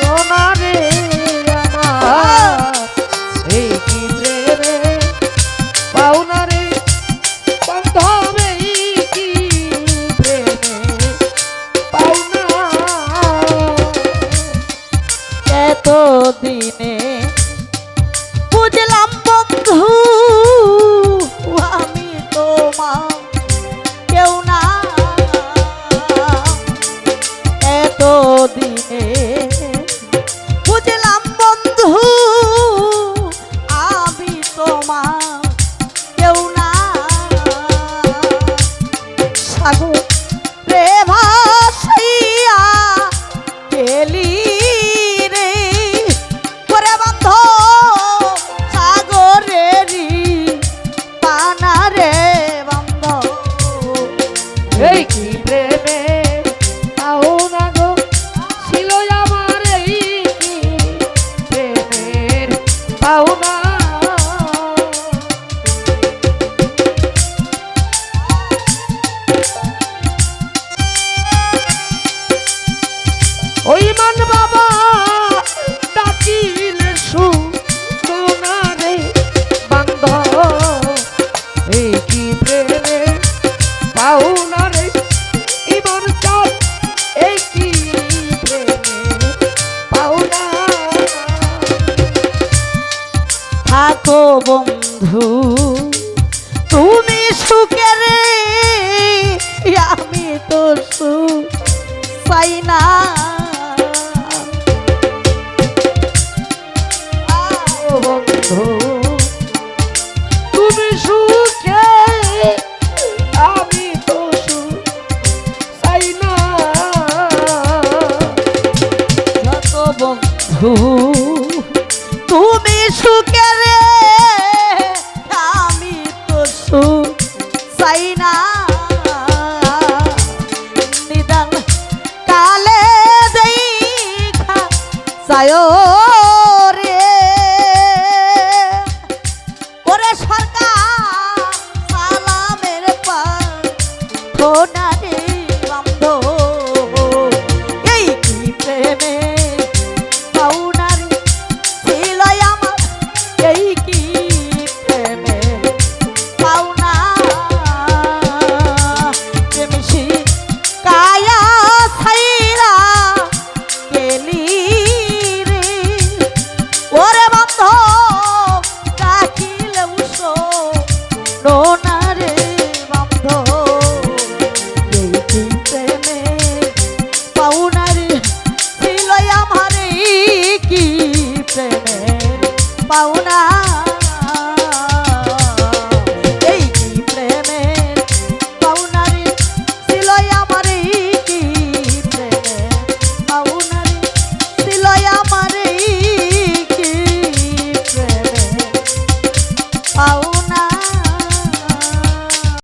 সোনারে আমার এই কি প্রেমে পাওনা রে বান্ধব এই কি প্রেমে পাওনা এত দিনে বুঝলাম বন্ধু আমি তোমার কেউ না এত দিনে বুঝলাম বন্ধু আমি তোমার কেউ না সাগর রে ভাসাইয়া গেলি রে করে বন্ধ সাগরেরই পানা রে বন্ধ এই কি প্রেমে পাওনা গো ছিল আমার এই কি প্রেমের পাওনা ওই মান বাবা ডাকিল শুনো রে বান্ধব এই কি প্রেমে পাওনা রে ইমন চাঁদ এই কি প্রেমে পাওনা থাকো বন্ধু তুমি সুখে রে আমি তো সুখ পাই না ও বন্ধু তুমি সুখে আমি তো সুখ চাই না থাকো বন্ধু তুমি সুখে রে আমি তো সুখ চাই না নিদান কালে দেখা যায়